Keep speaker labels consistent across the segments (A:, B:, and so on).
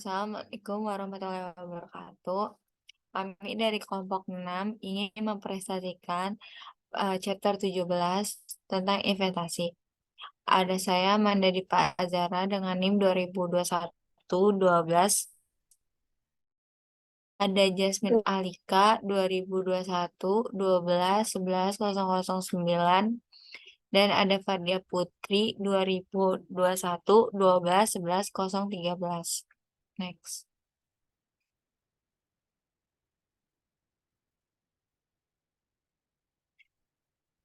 A: Assalamualaikum warahmatullahi wabarakatuh. Kami dari kelompok 6 ingin mempresentasikan chapter 17 tentang investasi. Ada saya Manda Dipa Azara dengan NIM 2021-12. Ada Jasmine Alika 2021-12-11-009. Dan ada Fadia Putri 2021-12-11-013. Next.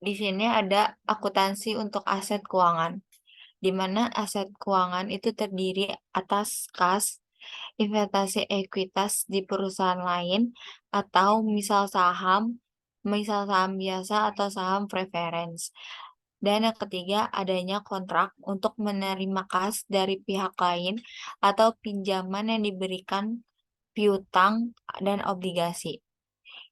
A: Di sini ada akuntansi untuk aset keuangan, di mana aset keuangan itu terdiri atas kas, investasi ekuitas di perusahaan lain, atau misal saham biasa atau saham preference. Dan yang ketiga, adanya kontrak untuk menerima kas dari pihak lain atau pinjaman yang diberikan piutang dan obligasi.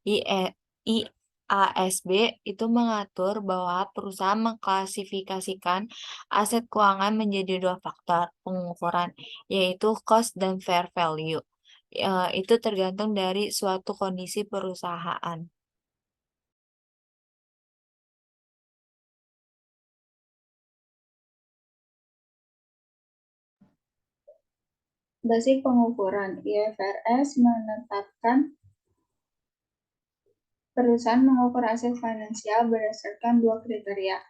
A: IASB itu mengatur bahwa perusahaan mengklasifikasikan aset keuangan menjadi dua faktor pengukuran, yaitu cost dan fair value. Itu tergantung dari suatu kondisi perusahaan.
B: Basic pengukuran IFRS menetapkan perusahaan mengukur aset finansial berdasarkan dua kriteria.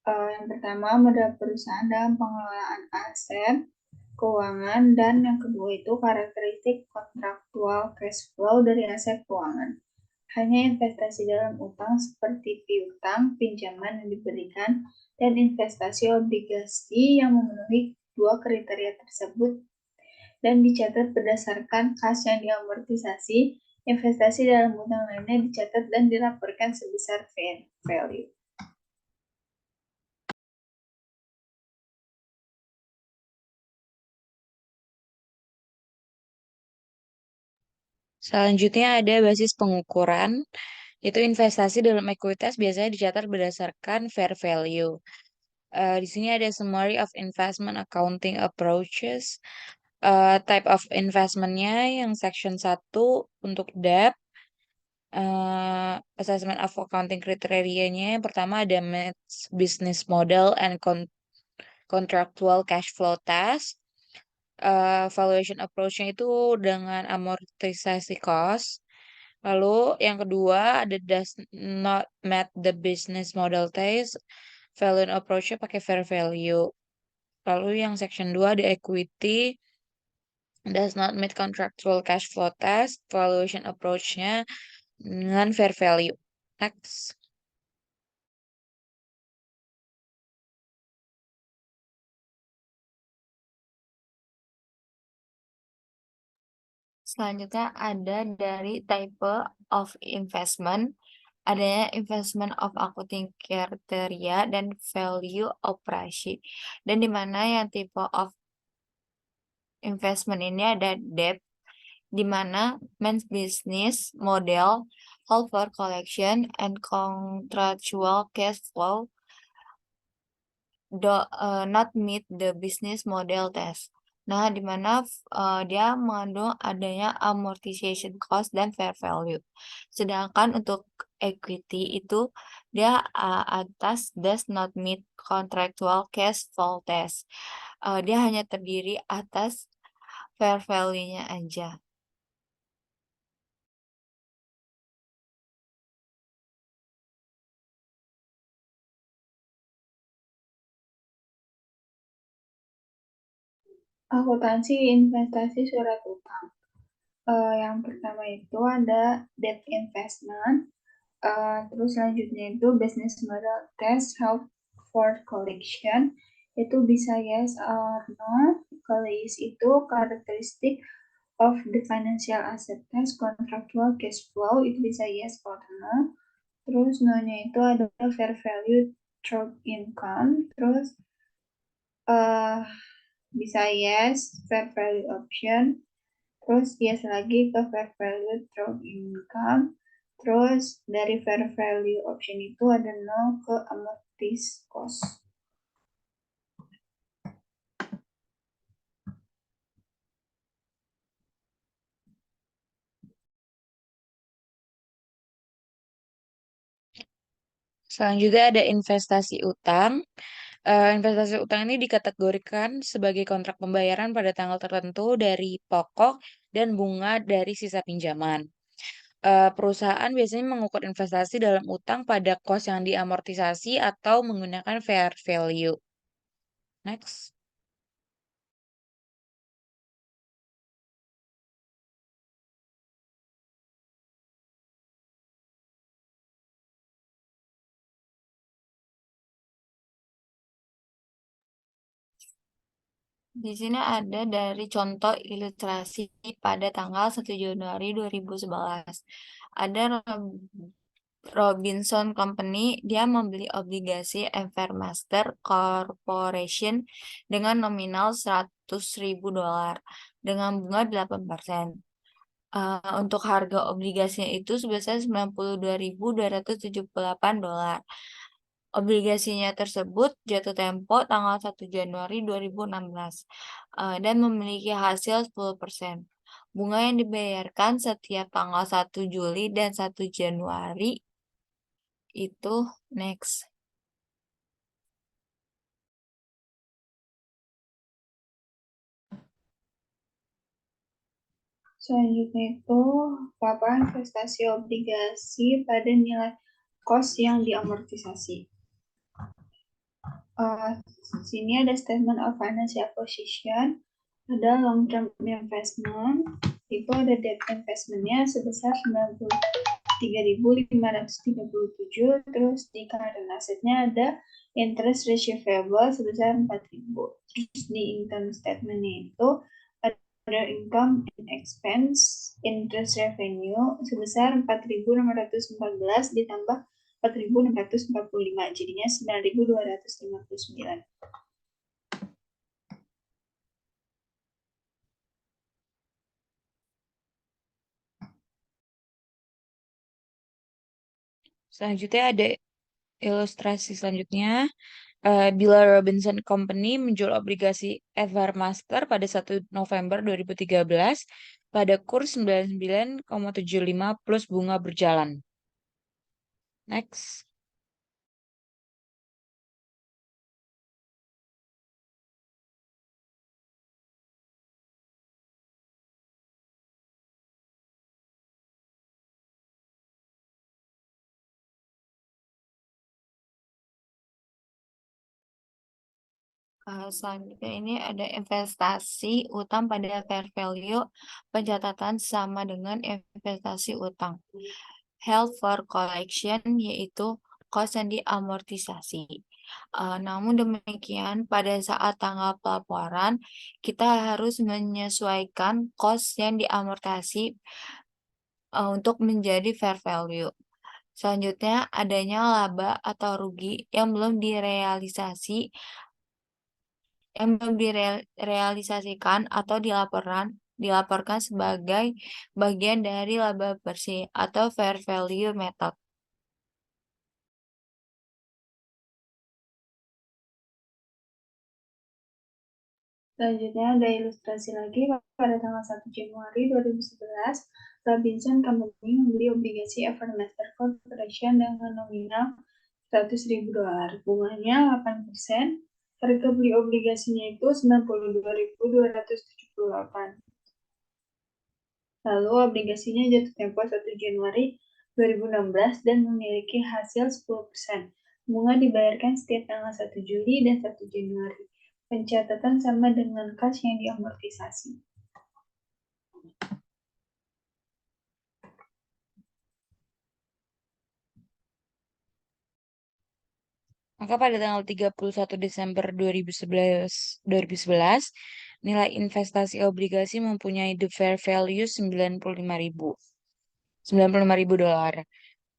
B: Yang pertama, modal perusahaan dalam pengelolaan aset keuangan, dan yang kedua itu karakteristik kontraktual cash flow dari aset keuangan. Hanya investasi dalam utang seperti piutang, pinjaman yang diberikan, dan investasi obligasi yang memenuhi dua kriteria tersebut dan dicatat berdasarkan kas yang diamortisasi. Investasi dalam utang lainnya dicatat dan dilaporkan sebesar fair value.
C: Selanjutnya ada basis pengukuran, itu investasi dalam ekuitas biasanya dicatat berdasarkan fair value. Di sini ada summary of investment accounting approaches. Type of investmentnya yang section 1 untuk debt. Assessment of accounting kriterianya yang pertama ada business model and contractual cash flow test. Valuation approach-nya itu dengan amortisasi cost. Lalu yang kedua ada does not met the business model test. Value approach-nya pakai fair value. Lalu yang section 2 ada equity does not meet contractual cash flow test. Valuation approach-nya dengan fair value. Next.
A: Selanjutnya ada dari type of investment, adanya investment of accounting criteria dan value operasi. Dan di mana yang tipe of investment ini ada debt, di mana main business model, hold for collection, and contractual cash flow not meet the business model test. Nah, di mana dia mengandung adanya amortization cost dan fair value. Sedangkan untuk equity itu dia atas does not meet contractual cash flow test. Dia hanya terdiri atas fair value-nya aja.
B: Akuntansi investasi surat utang. Yang pertama itu ada debt investment. Terus selanjutnya itu business model test, help for collection. Itu bisa yes or no. Kalau yes itu karakteristik of the financial asset test, contractual cash flow. Itu bisa yes or no. Terus no-nya itu ada fair value through income. Terus bisa yes, fair value option. Terus yes lagi ke fair value through income. Terus dari fair value option itu ada no ke amortis cost.
C: Selanjutnya ada investasi utang. Investasi utang ini dikategorikan sebagai kontrak pembayaran pada tanggal tertentu dari pokok dan bunga dari sisa pinjaman. Perusahaan biasanya mengukur investasi dalam utang pada kos yang diamortisasi atau menggunakan fair value. Next.
A: Di sini ada dari contoh ilustrasi pada tanggal 1 Januari 2011. Ada Robinson Company, dia membeli obligasi Evermaster Corporation dengan nominal 100.000 dolar dengan bunga 8%. Untuk harga obligasinya itu sebesar 92.278 dolar. Obligasinya tersebut jatuh tempo tanggal 1 Januari 2016 dan memiliki hasil 10%. Bunga yang dibayarkan setiap tanggal 1 Juli dan 1 Januari itu next.
B: Selanjutnya itu apa investasi obligasi pada nilai cost yang diamortisasi. Sini ada statement of financial position, ada long term investment, itu ada debt investmentnya sebesar 93.537, terus di current assetnya ada interest receivable sebesar 4.000. Terus di income statementnya itu ada income and expense, interest revenue sebesar 4.614 ditambah 4.645, jadinya 9.259.
C: Selanjutnya ada ilustrasi selanjutnya. Bila Robinson Company menjual obligasi Evermaster pada 1 November 2013 pada kurs 99,75 plus bunga berjalan. Next.
A: Selanjutnya ini ada investasi utang pada fair value, pencatatan sama dengan investasi utang. Held for collection yaitu cost yang diamortisasi. Namun demikian pada saat tanggal pelaporan kita harus menyesuaikan cost yang diamortisasi untuk menjadi fair value. Selanjutnya adanya laba atau rugi yang belum direalisasikan atau dilaporkan sebagai bagian dari laba bersih atau fair value method.
B: Selanjutnya ada ilustrasi lagi pada tanggal 1 Januari 2011, Robinson Company membeli obligasi Evermaster Corporation dengan nominal 100.000 dolar. Bunganya 8%. Harga beli obligasinya itu 92.278. Lalu obligasinya jatuh tempo 1 Januari 2016 dan memiliki hasil 10%. Bunga dibayarkan setiap tanggal 1 Juli dan 1 Januari. Pencatatan sama dengan kas yang diamortisasi.
C: Maka pada tanggal 31 Desember 2011, nilai investasi obligasi mempunyai the fair value 95.000 dolar.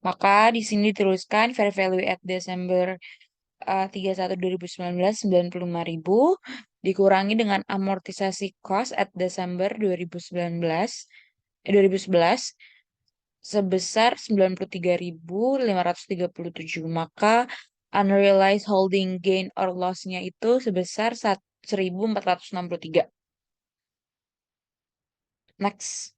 C: Maka di sini diteruskan fair value at Desember 31 2019 95.000 dikurangi dengan amortisasi cost at Desember 2011 sebesar 93.537. Maka unrealized holding gain or loss-nya itu sebesar 1.463. Next.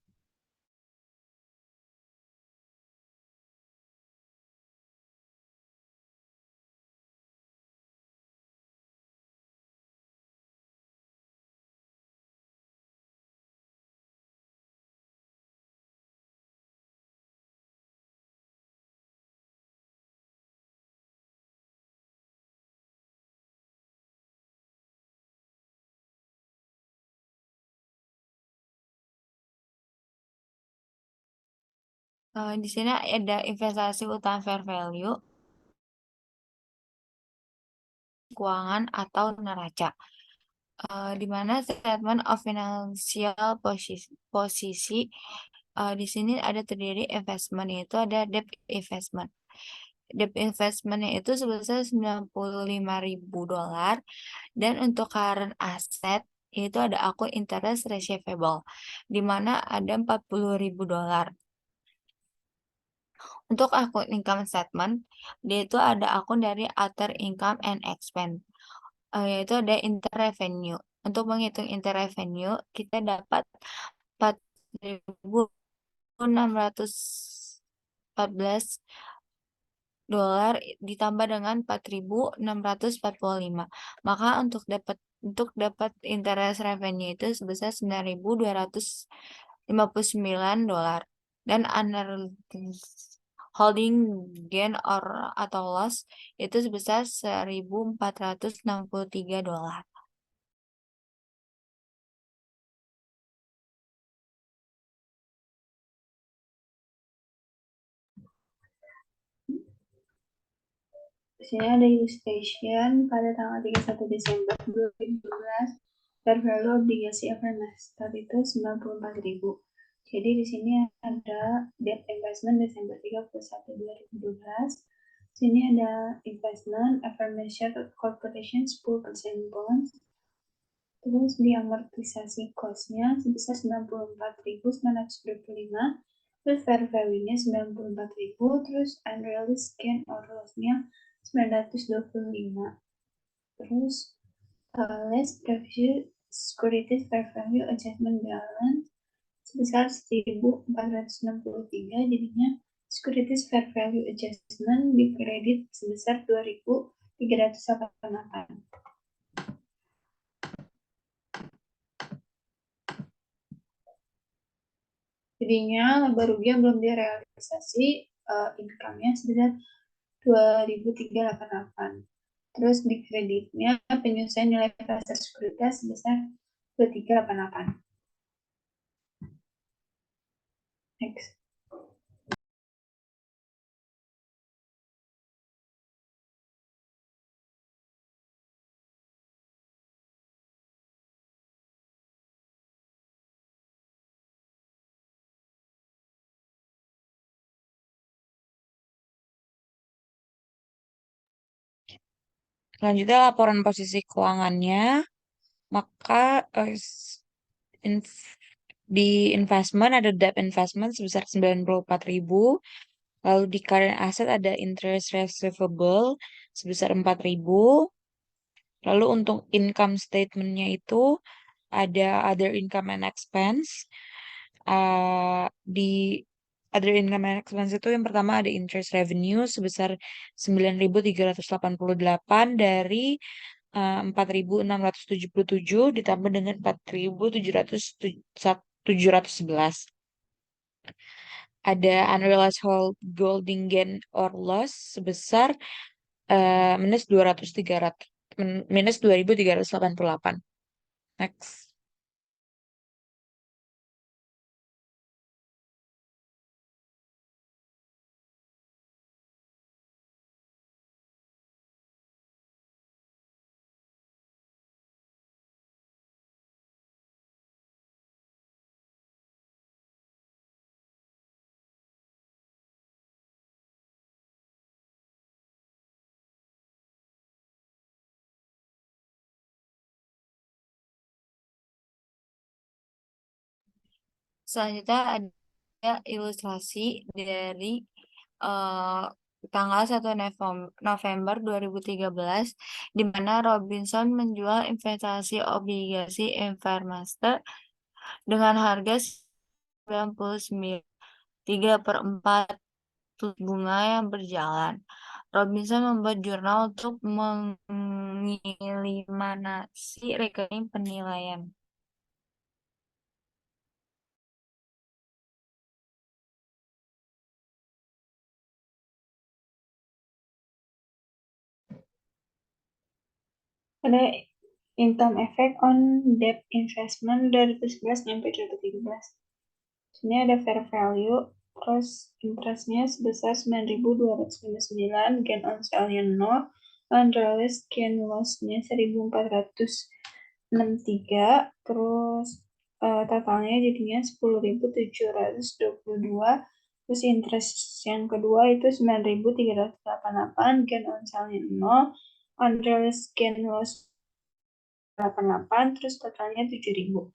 A: Di sini ada investasi utang fair value, keuangan atau neraca. Di mana statement of financial posisi di sini ada terdiri investment, yaitu ada debt investment. Debt investment itu sebesar $95.000, dan untuk current asset itu ada akun interest receivable di mana ada $40.000. Untuk akun income statement, dia itu ada akun dari other income and expense, yaitu ada interrevenue. Untuk menghitung interrevenue, kita dapat $4.614 ditambah dengan 4.645. Maka untuk dapat interest revenue itu sebesar $9.259, dan unrealized holding gain atau loss itu sebesar $1.463.
B: Di sini ada illustration pada tanggal 31 Desember 2012 fair value obligasi Evermaster itu 94.000. Jadi di sini ada debt investment Desember 31 2012. Di sini ada investment Evermaster Corporation 10% bonds. Terus di amortisasi cost-nya sebesar 94.925. Terus fair value-nya 94.000. Terus unrealized gain or loss-nya 925. Terus less previous securities fair value adjustment balance sebesar 1.463, jadinya securities fair value adjustment di kredit sebesar 2.388. Jadinya laba rugi yang belum direalisasi income-nya sebesar 2.388. Terus di kreditnya penyelesaian nilai pasar sekuritas sebesar 2.388. Next.
C: Selanjutnya laporan posisi keuangannya, maka di investment ada debt investment sebesar 94.000, lalu di current asset ada interest receivable sebesar 4.000, lalu untuk income statementnya itu ada other income and expense. Di other income and expense itu yang pertama ada interest revenue sebesar 9.388 dari 4.677 ditambah dengan 4.711. Ada unrealized holding gain or loss sebesar minus 2.388. Next.
A: Selanjutnya ada ilustrasi dari tanggal 1 November 2013, di mana Robinson menjual investasi obligasi Evermaster dengan harga 99 3/4 bunga yang berjalan. Robinson membuat jurnal untuk mengeliminasi rekening penilaian.
B: Ada income effect on debt investment 2011 sampai 2013. Sini ada fair value Terus interestnya sebesar 9.259, gain on sale-nya 0, unrealized gain loss-nya 1.463, terus totalnya jadinya 10.722, terus interest yang kedua itu 9.388, gain on sale-nya 0, unrealized gain loss 88, terus totalnya 7.000.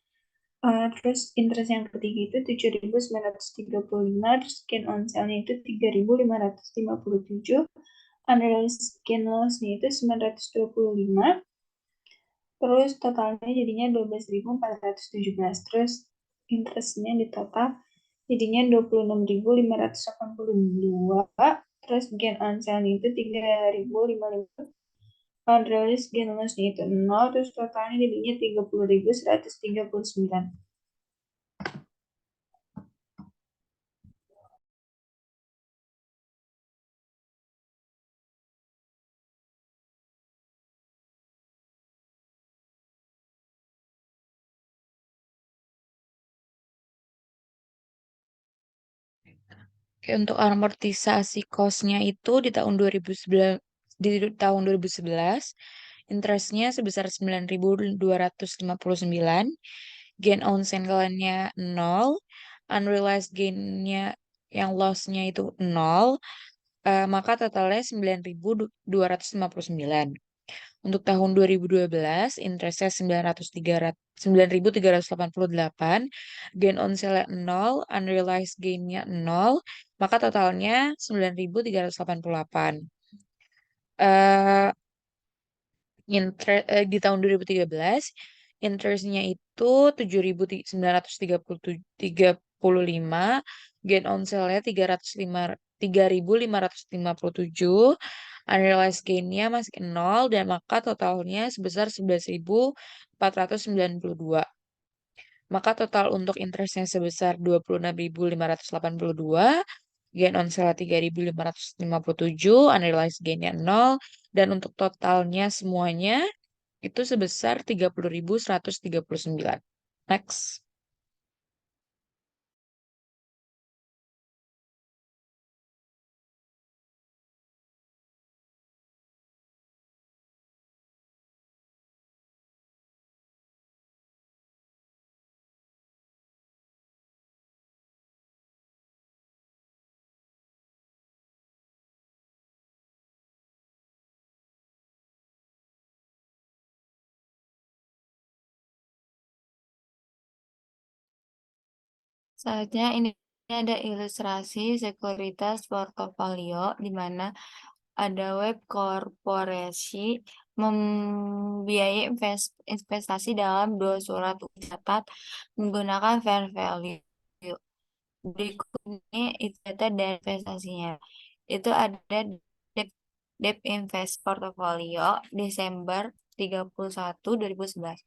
B: Terus interest yang ketiga itu 7.935, terus gain on sale-nya itu 3.557, unrealized gain loss-nya itu 925, terus totalnya jadinya 12.417, terus interest-nya di total jadinya 26.582, terus gain on sale-nya itu 3.055, unrealized gain loss-nya itu 0, terus totalnya jadinya 30.139.
C: Oke, untuk amortisasi cost-nya itu di tahun 2011 interestnya sebesar 9.259, gain on sale-nya 0, unrealized gain-nya yang loss-nya itu 0, maka totalnya 9.259. Untuk tahun 2012, interestnya 9.388, gain on sale 0, unrealized gain-nya 0, maka totalnya 9.388. Eh di tahun 2013, interestnya itu 7.935, gain on sale-nya 3.557, unrealized gain-nya masih 0, dan maka totalnya sebesar 11.492. Maka total untuk interestnya sebesar 26.582, gain on sale 3.557, unrealized gain-nya 0, dan untuk totalnya semuanya itu sebesar 30.139. Next.
A: Selanjutnya ini ada ilustrasi sekuritas portofolio di mana ada web korporasi membiayai investasi dalam dua surat catat menggunakan fair value. Berikut ini itu data dan investasinya. Itu ada Debt, Debt Invest Portfolio Desember 31 2011,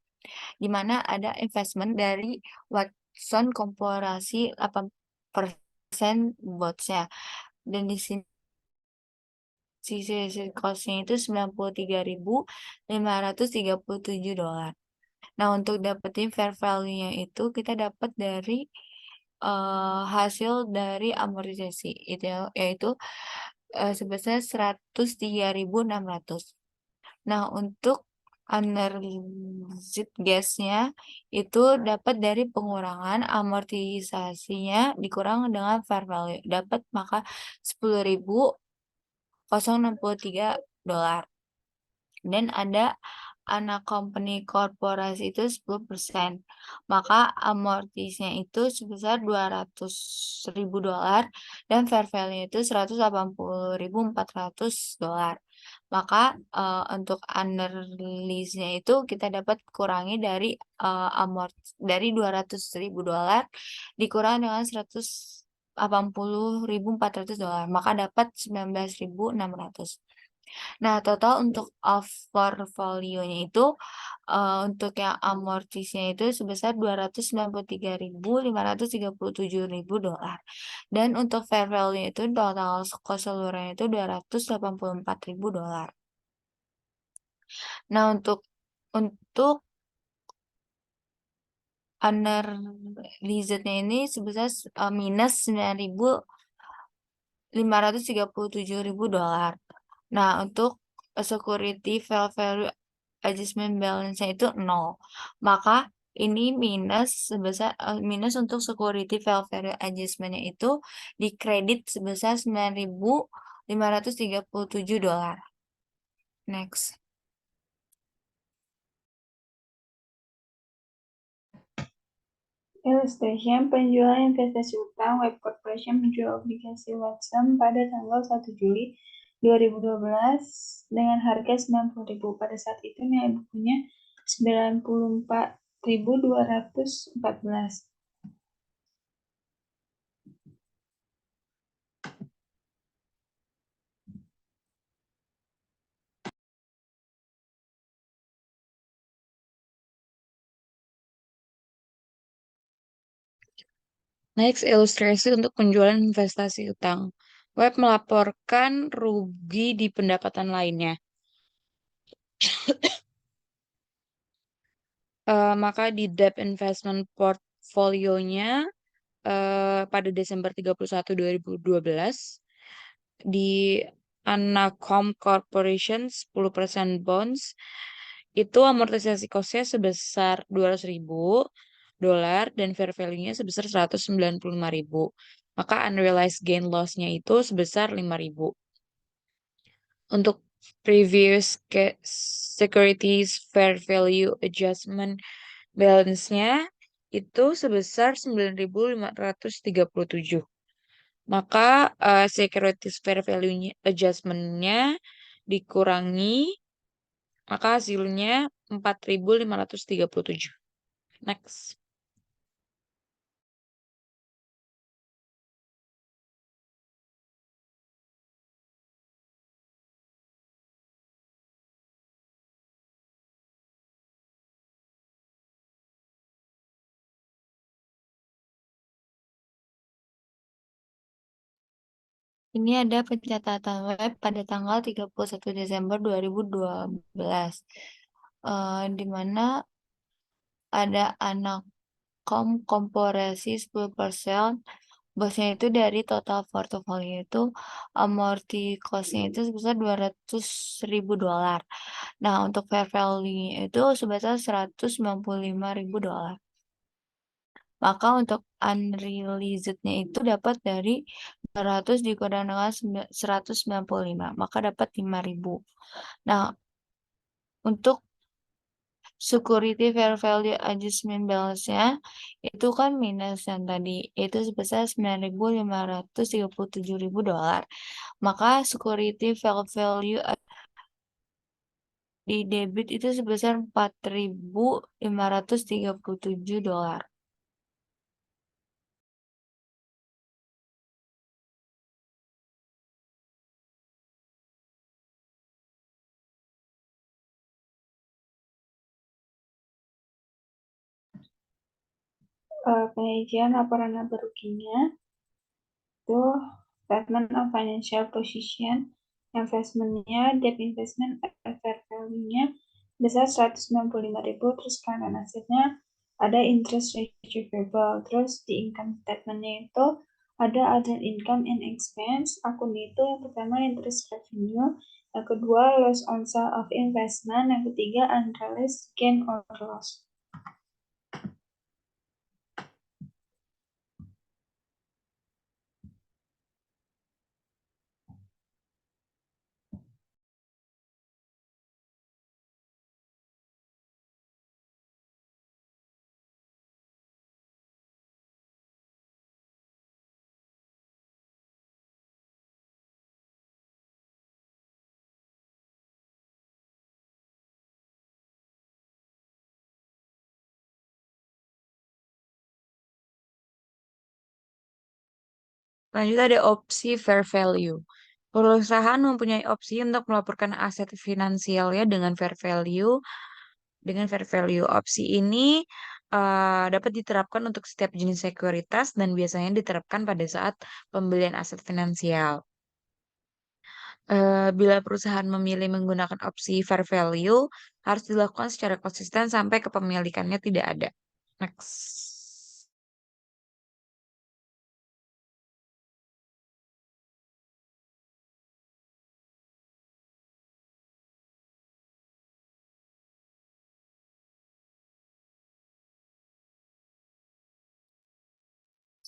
A: di mana ada investment dari Watson Korporasi 8% botsnya, dan di sini sisi cost-nya itu $93.537. Nah, untuk dapetin fair value-nya itu kita dapat dari hasil dari amortisasi itu yaitu sebesar 103.600. Nah, untuk unrealized gas-nya itu dapat dari pengurangan amortisasinya dikurang dengan fair value. Dapat maka $10.063. Dan ada anak company korporasi itu 10%. Maka amortisnya itu sebesar $200.000 dan fair value itu $180.400. Maka untuk underlease-nya itu kita dapat kurangi dari dari $200.000 dikurang dengan $180.400, maka dapat 19.600. Nah, total untuk portfolionya itu untuk yang amortisnya itu sebesar $293.537.000. Dan untuk fair value itu total keseluruhannya itu $284.000. Nah, untuk unrealizednya ini sebesar minus 9.537.000 dolar. Nah, untuk security fair value adjustment balance-nya itu 0. Maka ini minus sebesar minus untuk security fair value adjustment-nya itu dikredit sebesar 9.537 dolar. Next.
B: Illustration, penjualan investasi utang, Web Corporation menjual obligasi Watson pada tanggal 1 Juli 2012 dengan harga 90.000. Pada saat itu nilai bukunya 94.214.
C: Next, ilustrasi untuk penjualan investasi utang. Web melaporkan rugi di pendapatan lainnya. Maka di debt investment portfolionya pada Desember 31, 2012 di Anacom Corporation 10% bonds itu amortisasi cost-nya sebesar 200.000 dolar dan fair value-nya sebesar 195.000. Maka unrealized gain loss-nya itu sebesar 5.000. Untuk previous securities fair value adjustment balance-nya itu sebesar 9.537. Maka securities fair value adjustment-nya dikurangi, maka hasilnya 4.537. Next.
A: Ini ada pencatatan web pada tanggal 31 Desember 2012. Di mana ada Anacom komporasi 10%. Bosnya itu dari total portofolio itu amorti cost-nya itu sebesar 200.000 dolar. Nah, untuk fair value-nya itu sebesar 195.000 dolar. Maka untuk unrealized-nya itu dapat dari 200 dikurang dengan 195, maka dapat 5.000. Nah, untuk security fair value adjustment balance-nya itu kan minus yang tadi, itu sebesar 9.537.000 dolar. Maka security fair value di debit itu sebesar 4.537 dolar.
B: Penyajian laporan laba ruginya itu statement of financial position, investmentnya, debt investment, fair value-nya besar 195.000, terus current asset-nya ada interest receivable, terus di income statement-nya itu ada other income and expense. Akun itu yang pertama interest revenue, yang kedua loss on sale of investment, yang ketiga unrealized gain or loss.
C: Lanjut ada opsi fair value. Perusahaan mempunyai opsi untuk melaporkan aset finansialnya dengan fair value. Dengan fair value, opsi ini dapat diterapkan untuk setiap jenis sekuritas dan biasanya diterapkan pada saat pembelian aset finansial. Bila perusahaan memilih menggunakan opsi fair value, harus dilakukan secara konsisten sampai kepemilikannya tidak ada. Next.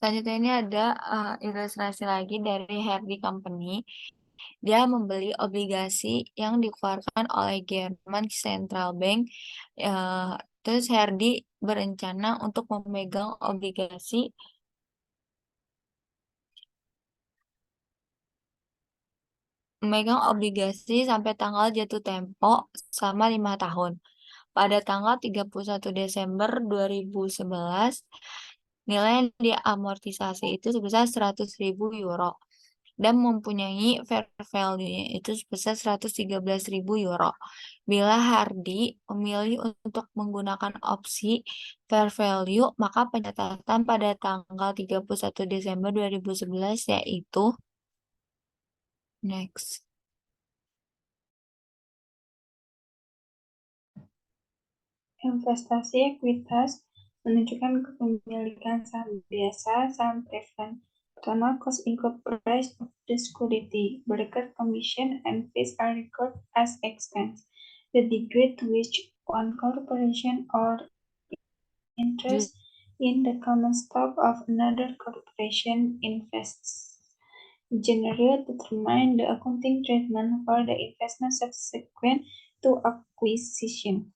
A: Selanjutnya ini ada ilustrasi lagi dari Herdi Company. Dia membeli obligasi yang dikeluarkan oleh German Central Bank. Terus Herdi berencana untuk memegang obligasi sampai tanggal jatuh tempo selama 5 tahun. Pada tanggal 31 Desember 2011, nilai yang diamortisasi itu sebesar 100.000 euro dan mempunyai fair value-nya itu sebesar 113.000 euro. Bila Hardy memilih untuk menggunakan opsi fair value, maka pencatatan pada tanggal 31 Desember 2011 yaitu next.
B: Investasi ekuitas menunjukkan kepemilikan saham biasa, saham preferred. Pertama, cost income price of the security. Broker commission and fees are recorded as expense. The degree to which one corporation or interest in the common stock of another corporation invests generally determine the accounting treatment for the investment subsequent to acquisition.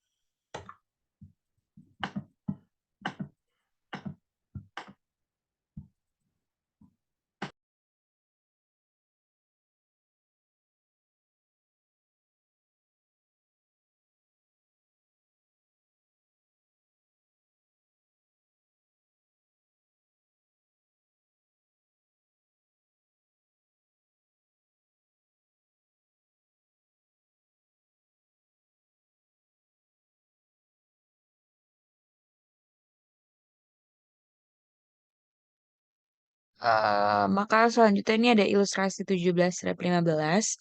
C: Maka selanjutnya ini ada ilustrasi 17/15.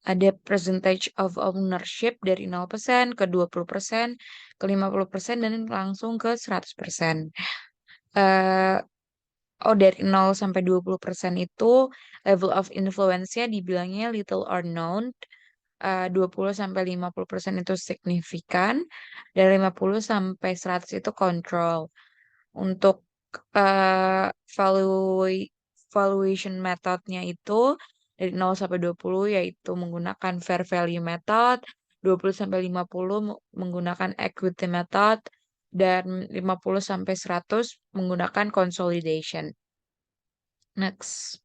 C: Ada percentage of ownership dari 0% ke 20%, ke 50%, dan langsung ke 100%. Eh, dari 0 sampai 20% itu level of influence-nya dibilangnya little or known. 20 sampai 50% itu signifikan, dan 50 sampai 100 itu control. Untuk eh, valuation methodnya itu dari 0 sampai 20 yaitu menggunakan fair value method, 20 sampai 50 menggunakan equity method, dan 50 sampai 100 menggunakan consolidation. Next.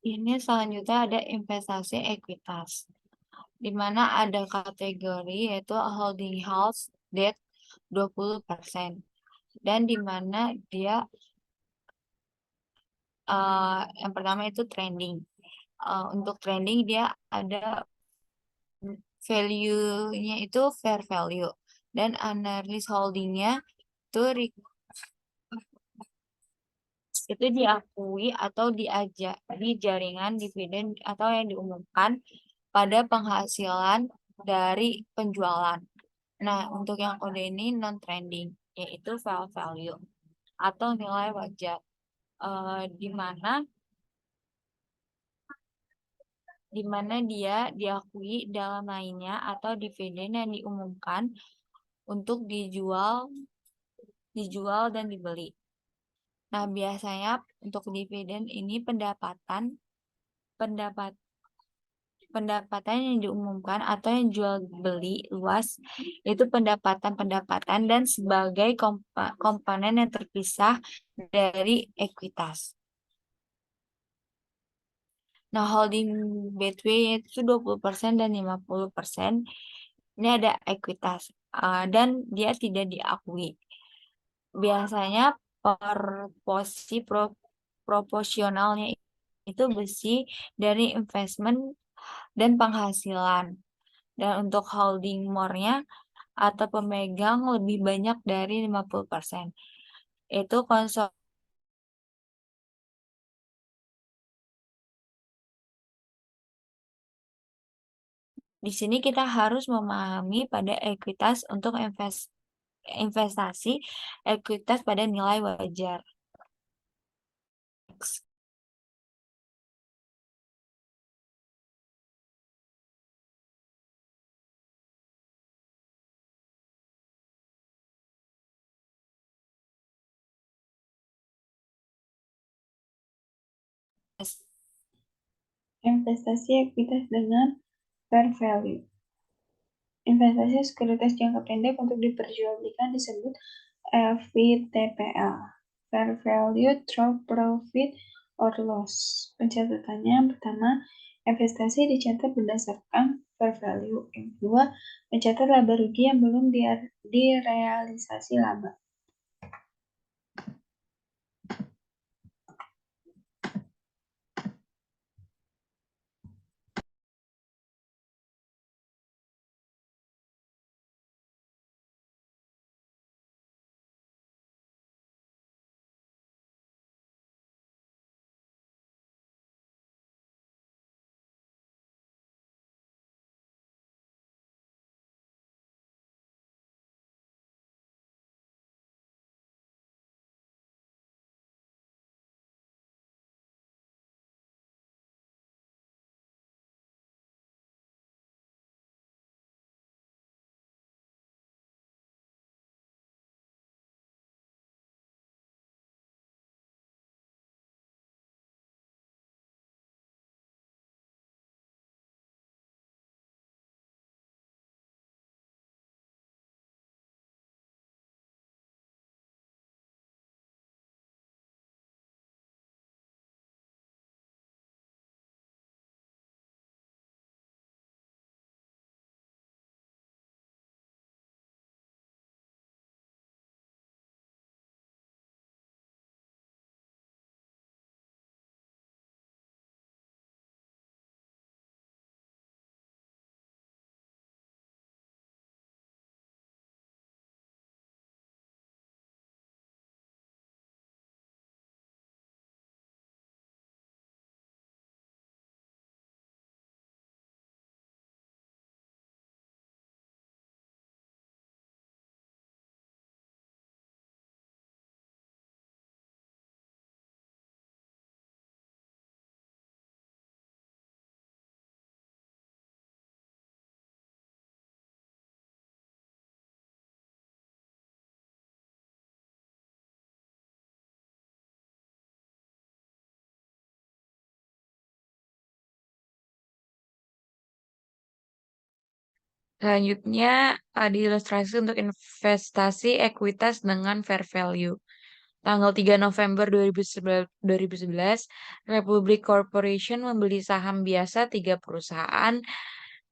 A: Ini selanjutnya ada investasi ekuitas, di mana ada kategori yaitu holding house debt 20%, dan di mana dia yang pertama itu trending. Untuk trending dia ada value-nya itu fair value, dan analyst holdingnya itu itu diakui atau diajak di jaringan dividen atau yang diumumkan pada penghasilan dari penjualan. Nah, untuk yang kode ini non-trending, yaitu fair value atau nilai wajar, di mana dia diakui dalam lainnya atau dividen yang diumumkan untuk dijual dan dibeli. Nah, biasanya untuk dividen ini pendapatan yang diumumkan atau yang jual beli luas itu pendapatan dan sebagai komponen yang terpisah dari ekuitas. Nah, holding between itu 20% dan 50%. Ini ada ekuitas dan dia tidak diakui. Biasanya proporsionalnya itu bersih dari investment dan penghasilan. Dan untuk holding more-nya atau pemegang lebih banyak dari 50%. Itu di sini kita harus memahami pada ekuitas untuk investasi, ekuitas pada nilai wajar.
B: Investasi ekuitas dengan fair value. Investasi sekuritas jangka pendek untuk diperjualbelikan disebut FVTPL. Fair value through profit or loss. Pencatatannya pertama, investasi dicatat berdasarkan fair value. Yang kedua, mencatat laba rugi yang belum direalisasi laba.
C: Selanjutnya ada ilustrasi untuk investasi ekuitas dengan fair value. Tanggal 3 November 2011, Republic Corporation membeli saham biasa 3 perusahaan.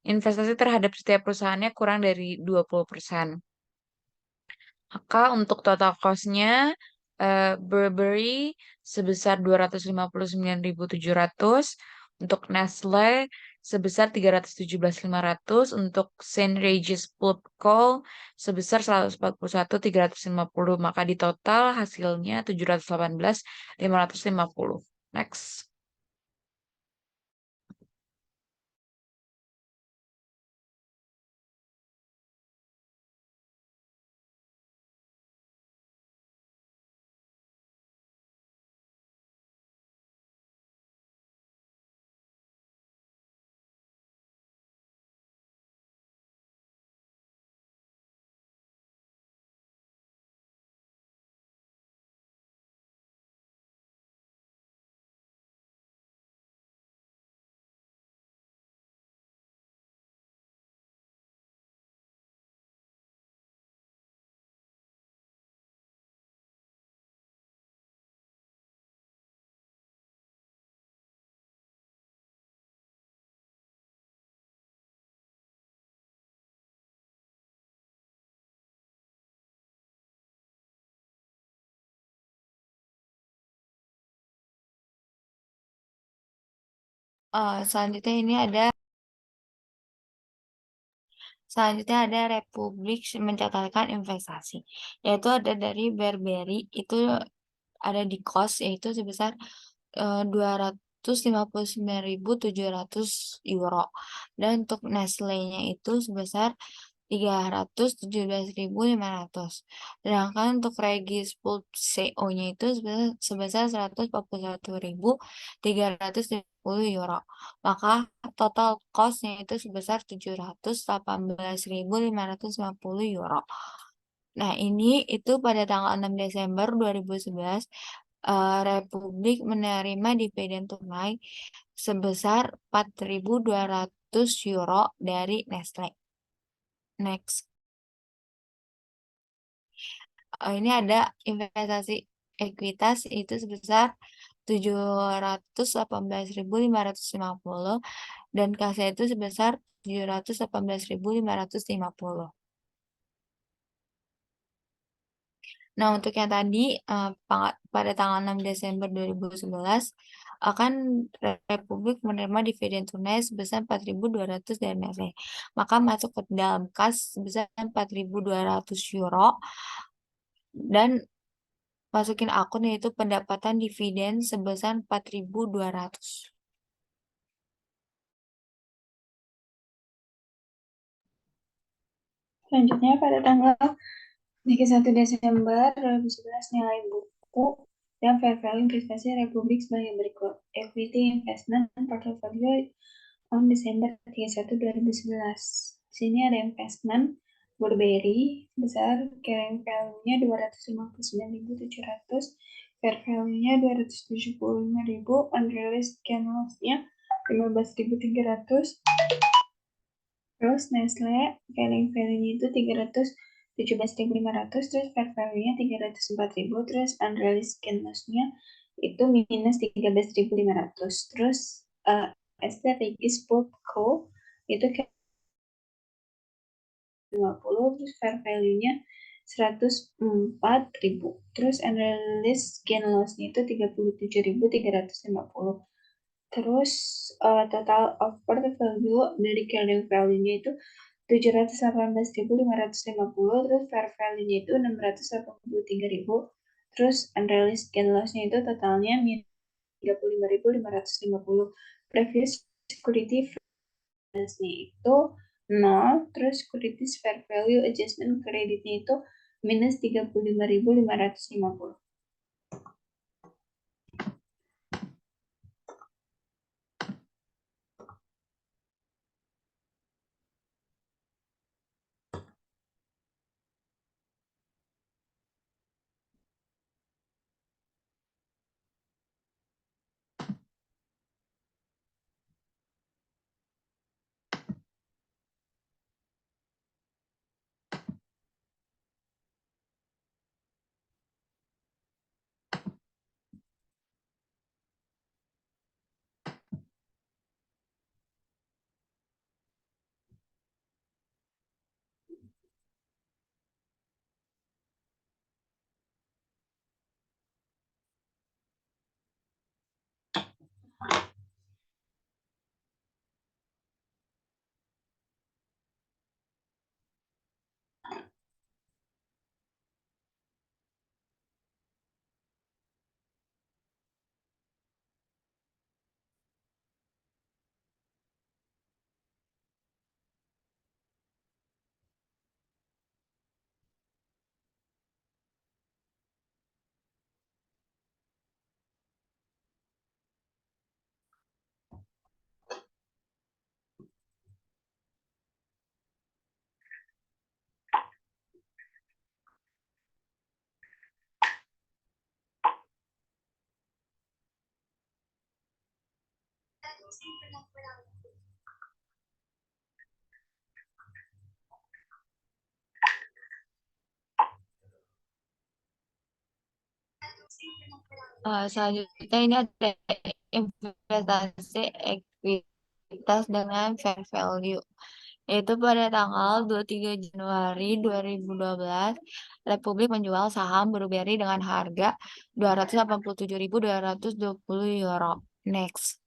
C: Investasi terhadap setiap perusahaannya kurang dari 20%. Maka untuk total cost-nya, Burberry sebesar 259.700, untuk Nestle sebesar 317.500, untuk Saint Regis Pulp Co sebesar 141.350. Maka di total hasilnya 718.550. Next.
A: Selanjutnya ada Republik mencatatkan investasi, yaitu ada dari Burberry, itu ada di cost yaitu sebesar 259.700 euro, dan untuk Nestle-nya itu sebesar 317.500. Sedangkan untuk Regis Pulp CO-nya itu sebesar 141.350 euro. Maka total cost-nya itu sebesar 718.550 euro. Nah, ini itu pada tanggal 6 Desember 2011, Republik menerima dividen tunai sebesar 4.200 euro dari Nestle. Next. Ini ada investasi ekuitas itu sebesar 718.550 dan kasnya itu sebesar 718.550. Nah, untuk yang tadi pada tanggal 6 Desember 2011 akan Republik menerima dividen tunai sebesar 4.200 dari Nestle. Maka masuk ke dalam kas sebesar 4.200 euro dan masukin akun yaitu pendapatan dividen sebesar 4.200.
B: Selanjutnya pada tanggal 31 Desember 2011 nilai buku dan fair value investasi Republik sebagai berikut. Equity investment portfolio on Desember 31 2011. Di sini ada investment Burberry sebesar carrying value-nya 259.700, fair value-nya 275.000, unrealized gain loss-nya 15.300. Terus Nestle carrying value-nya itu 317.500, terus fair value-nya 304.000, terus unrealized gain loss-nya itu minus 13.500. Terus Regis Pulp Co itu 50, terus fair value-nya 104.000. Terus unrealized gain loss-nya itu 37.350. Terus total of portfolio dari carrying value-nya itu 718.550, terus fair value-nya itu 683.000, terus unrealized gain loss-nya itu totalnya 35.550. Previous security balance-nya itu 0, terus securities fair value adjustment kreditnya itu minus 35.550.
A: Selanjutnya ini ada investasi ekuitas dengan fair value, yaitu pada tanggal 23 Januari 2012, Republik menjual saham Burberry dengan harga 287.220 euro. Next.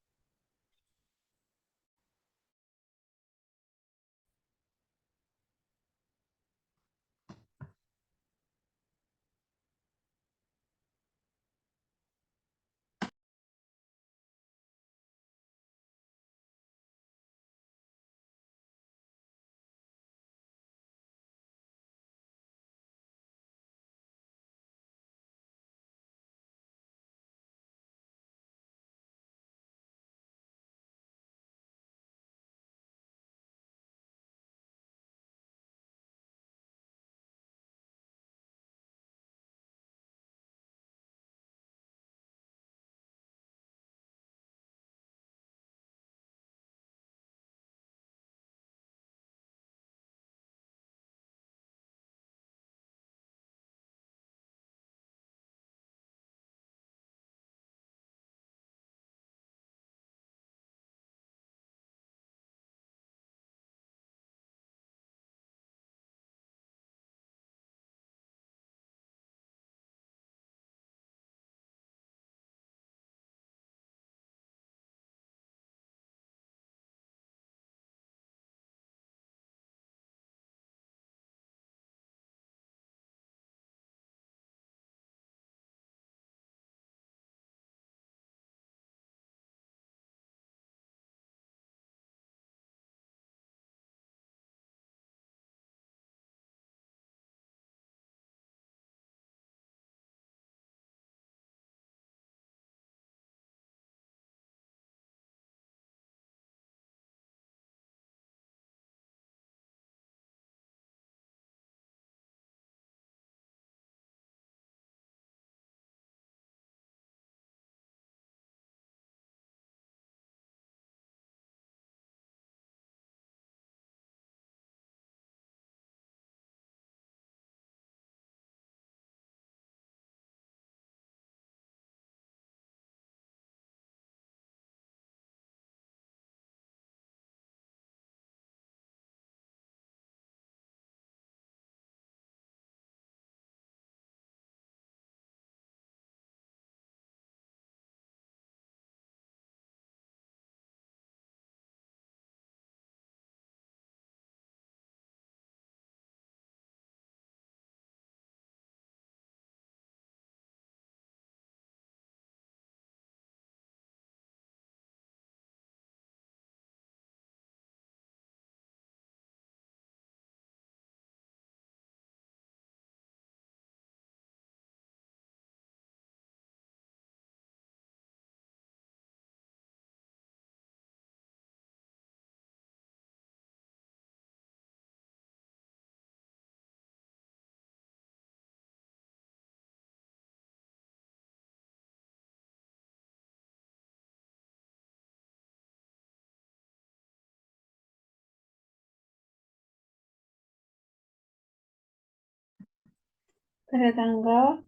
B: Pada tanggal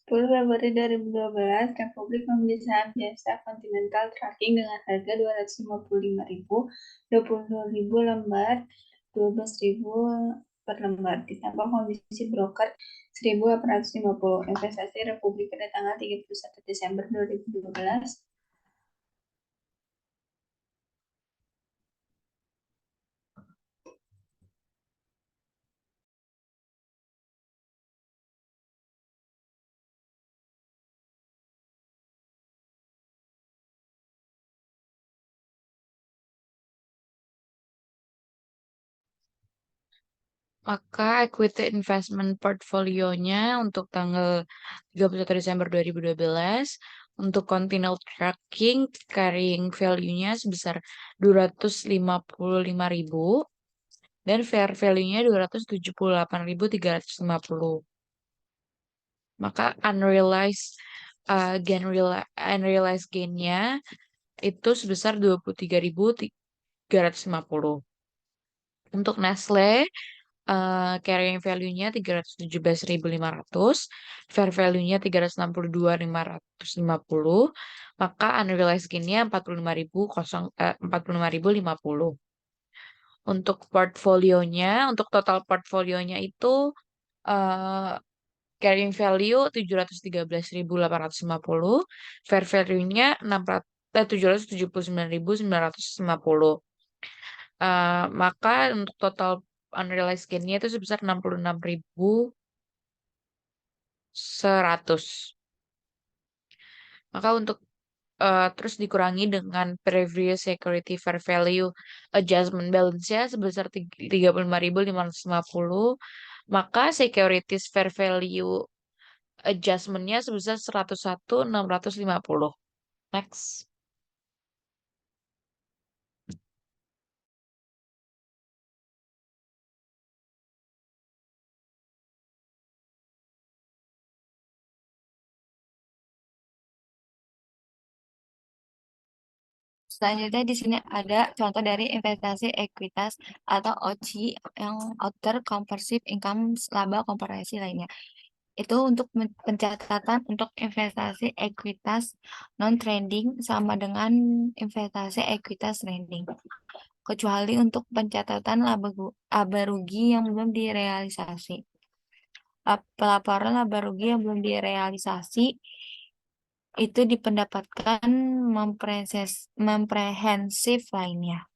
B: 10 Februari 2012, Republik membeli saham jasa Continental Trucking dengan harga Rp255.000, 22.000 lembar, 12.000 per lembar, ditambah komisi broker Rp1.850. Investasi Republik pada tanggal 31 Desember 2012.
C: Maka equity investment portfolionya untuk tanggal 31 Desember 2012 untuk Continental Tracking carrying value-nya sebesar 255.000 dan fair value-nya 278.350. Maka unrealized gain-nya itu sebesar 23.350. Untuk Nestle carrying value-nya 317.500, fair value-nya 362.550, maka unrealized gain-nya 45.050. Untuk untuk total portfolionya itu uh, carrying value 713.850, fair value-nya 779.950. Maka untuk total unrealized gain-nya itu sebesar 66.100. Maka untuk terus dikurangi dengan previous security fair value adjustment balance-nya sebesar 35.550, maka securities fair value adjustment-nya sebesar 101.650. Next.
A: Selanjutnya di sini ada contoh dari investasi ekuitas atau OCI yang Other Comprehensive Income laba komparasi lainnya. Itu untuk pencatatan untuk investasi ekuitas non-trading sama dengan investasi ekuitas trading. Kecuali untuk pencatatan laba rugi yang belum direalisasi. Pelaporan laba rugi yang belum direalisasi itu dipendapatkan memprehensif lainnya.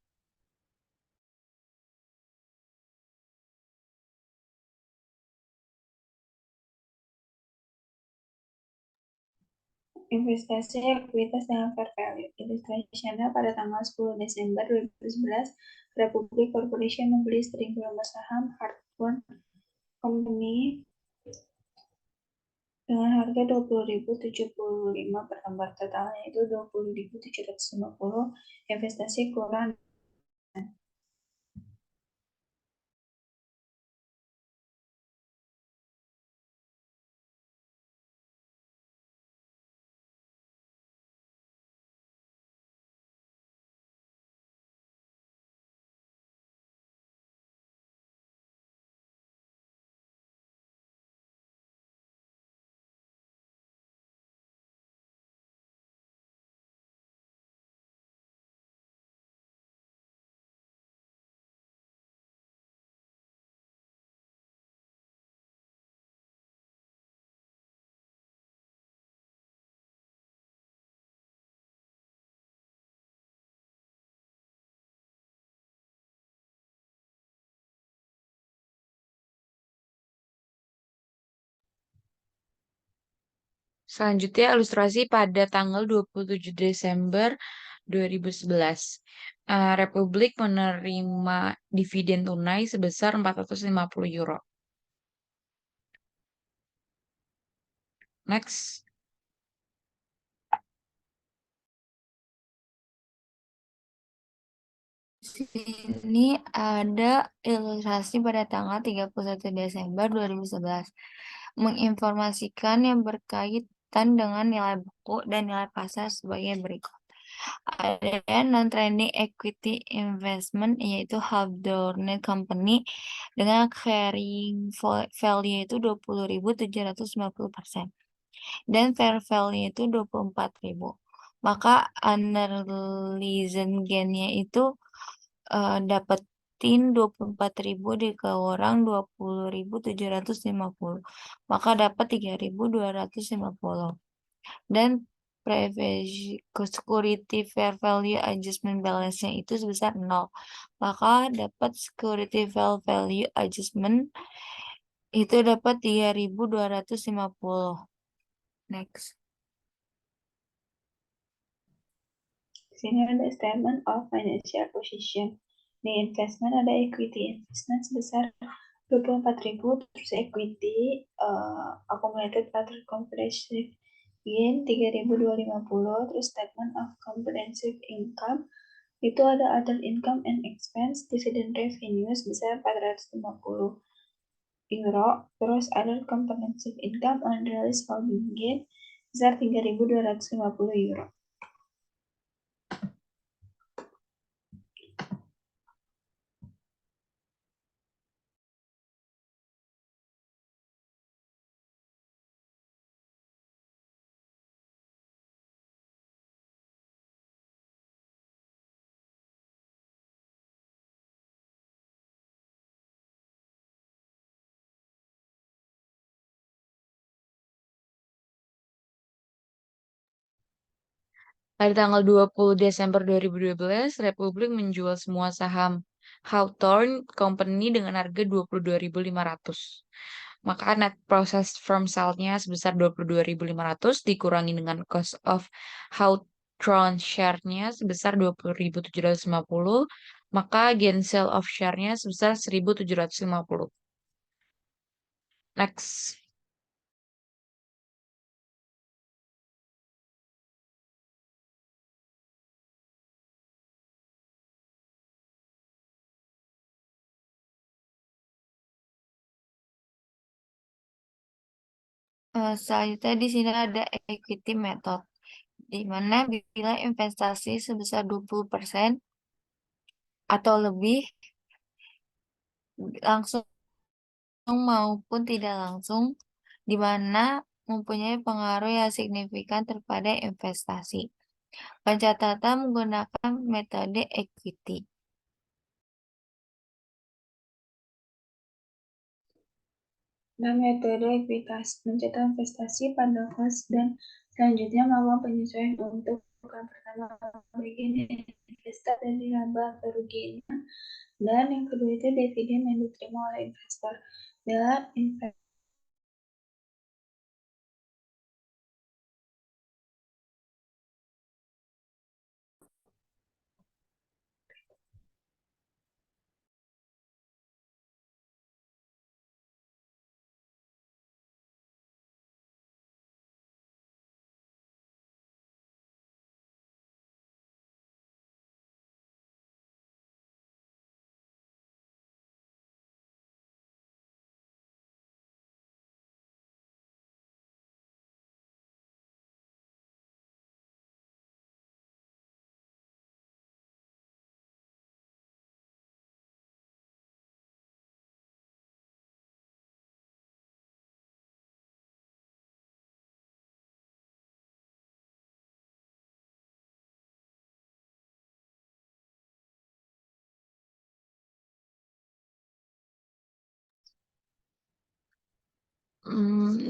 B: Investasi ekuitas dengan fair value. Ilustrasinya pada tanggal 10 Desember 2011, Republic Corporation membeli 1.000 lembar saham Hartford Company dengan harga Rp20.075 per lembar. Totalnya itu Rp20.750. Investasi kurang.
C: Selanjutnya ilustrasi pada tanggal 27 Desember 2011. Republik menerima dividen tunai sebesar 450 euro. Next.
A: Sini ada ilustrasi pada tanggal 31 Desember 2011 menginformasikan yang berkaitan dengan nilai buku dan nilai pasar sebagai berikut. Ada non-trending equity investment, yaitu Hawthorne Company dengan carrying value itu 20.750%, dan fair value itu 24.000. Maka unrealized gain-nya itu dapetin 24.000 dikurang 20.750, maka dapat 3.250. Dan security fair value adjustment balance-nya itu sebesar 0, maka dapat security fair value adjustment itu dapat 3.250. Next.
B: Sini ada statement of financial position. Di investment ada equity investment sebesar 24.000, terus equity accumulated other comprehensive gain 3.250, terus statement of comprehensive income itu ada other income and expense dividend revenue sebesar 450 euro, terus other comprehensive income unrealized holding gain sebesar 3.250 euro.
C: Pada tanggal 20 Desember 2012, Republik menjual semua saham Hawthorne Company dengan harga 22.500. Maka net process from sale-nya sebesar 22.500 dikurangi dengan cost of Hawthorne share-nya sebesar 20.750, maka gain sale of share-nya sebesar 1.750. Next.
A: Selanjutnya di sini ada equity method, di mana bila investasi sebesar 20% atau lebih langsung maupun tidak langsung, di mana mempunyai pengaruh yang signifikan terhadap investasi. Pencatatan menggunakan metode equity.
B: Nah, metode ekuitas mencatat investasi pada kelas dan selanjutnya melakukan penyesuaian untuk yang pertama bagian investasi dan laba kerugiannya, dan yang kedua itu dividen yang diterima oleh investor. Dan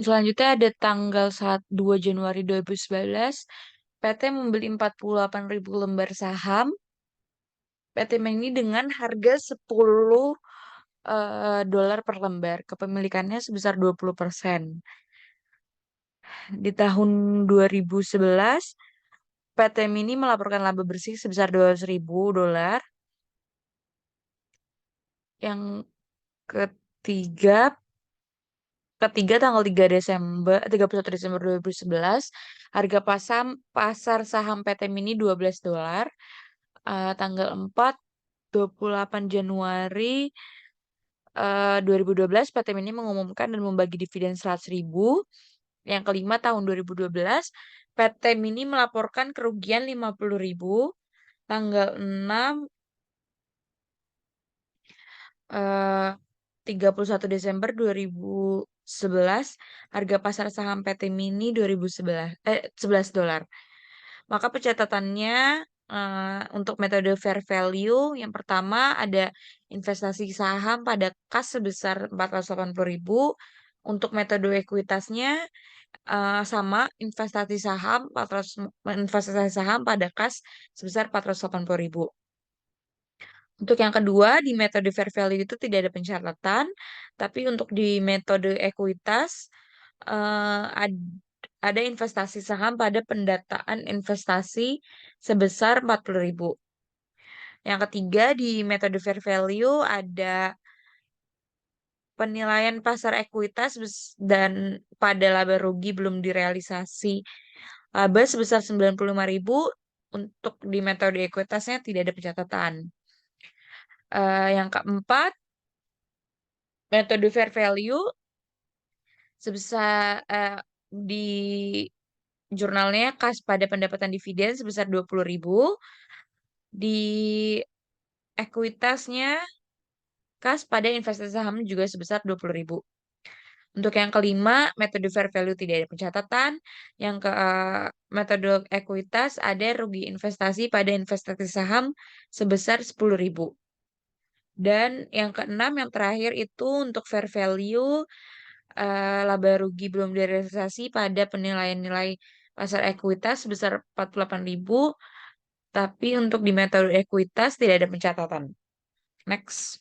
C: Selanjutnya ada tanggal 2 Januari 2019, PT membeli 48.000 lembar saham PT ini dengan harga 10 dolar per lembar. Kepemilikannya sebesar 20%. Di tahun 2011, PT Mini melaporkan laba bersih sebesar 200.000 dolar. Yang ketiga, tanggal 31 Desember 2011, harga pasar saham PT Mini 12 dolar. Tanggal 4, 28 Januari 2012, PT Mini mengumumkan dan membagi dividen 100.000. Yang kelima, tahun 2012, PT Mini melaporkan kerugian 50.000. Tanggal 6, 31 Desember 2011, harga pasar saham PT Mini 11 dolar. Maka pencatatannya untuk metode fair value, yang pertama ada investasi saham pada kas sebesar 480.000. Untuk metode ekuitasnya sama investasi saham pada kas sebesar 480.000. Untuk yang kedua, di metode fair value itu tidak ada pencatatan, tapi untuk di metode ekuitas ada investasi saham pada pendataan investasi sebesar 40.000. Yang ketiga, di metode fair value ada penilaian pasar ekuitas dan pada laba rugi belum direalisasi. Laba sebesar 95.000, untuk di metode ekuitasnya tidak ada pencatatan. Yang keempat, metode fair value sebesar di jurnalnya kas pada pendapatan dividen sebesar 20.000. Di ekuitasnya kas pada investasi saham juga sebesar 20.000. Untuk yang kelima, metode fair value tidak ada pencatatan. Yang ke metode ekuitas ada rugi investasi pada investasi saham sebesar 10.000. Dan yang keenam, yang terakhir itu untuk fair value laba rugi belum direalisasi pada penilaian nilai pasar ekuitas sebesar 48.000, tapi untuk di metode ekuitas tidak ada pencatatan. Next.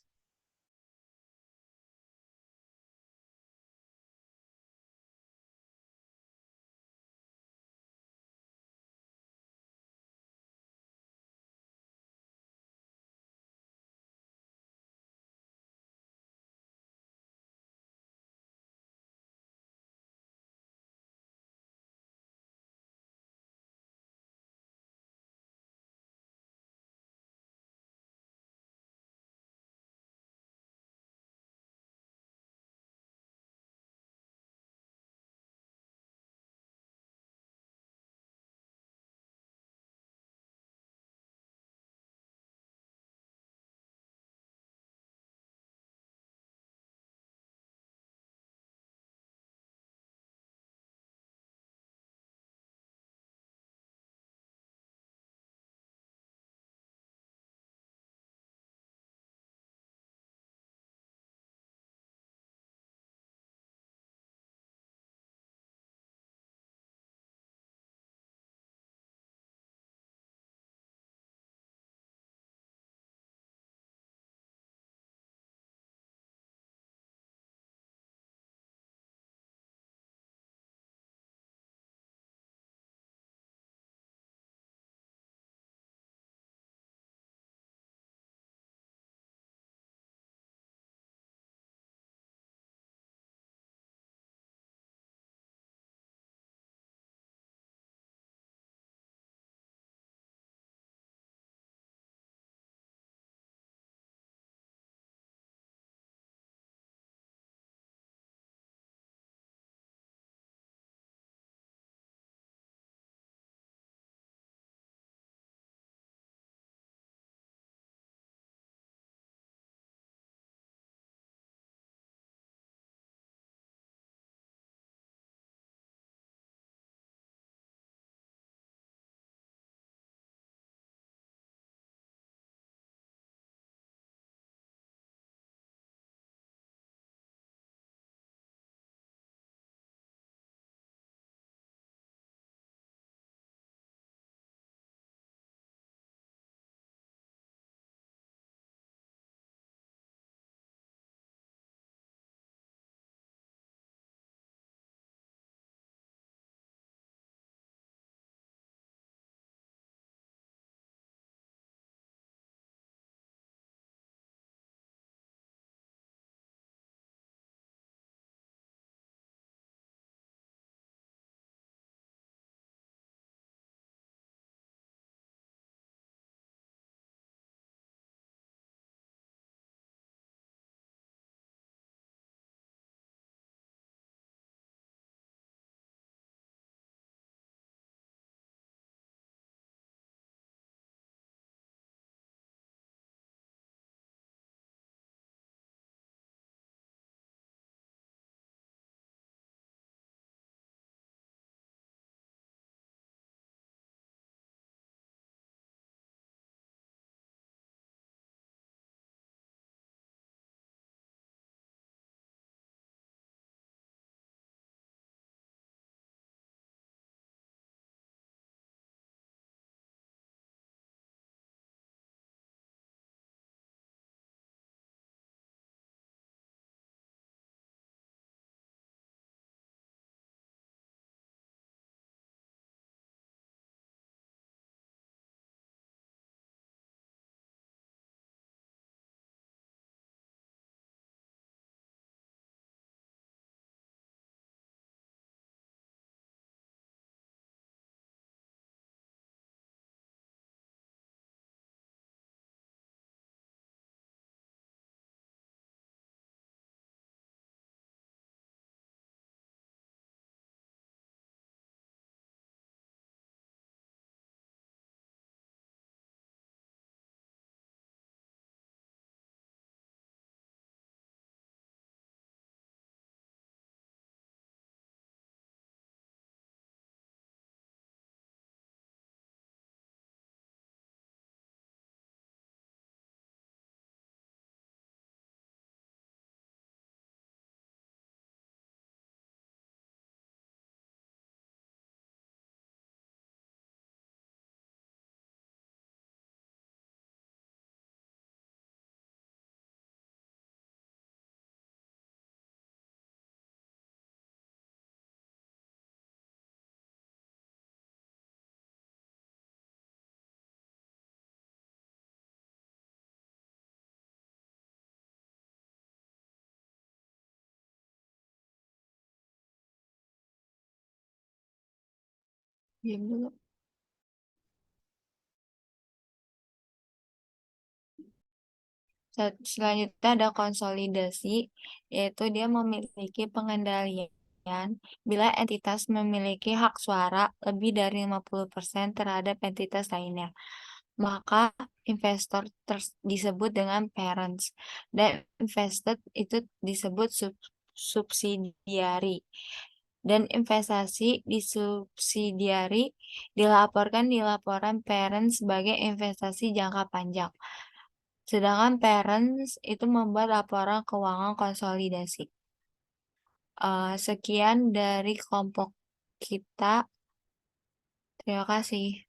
A: Diam dulu. Selanjutnya ada konsolidasi, yaitu dia memiliki pengendalian bila entitas memiliki hak suara lebih dari 50% terhadap entitas lainnya. Maka investor disebut dengan parents, dan invested itu disebut subsidiary. Dan investasi di subsidiary dilaporkan di laporan parent sebagai investasi jangka panjang. Sedangkan parents itu membuat laporan keuangan konsolidasi. Sekian dari kelompok kita. Terima kasih.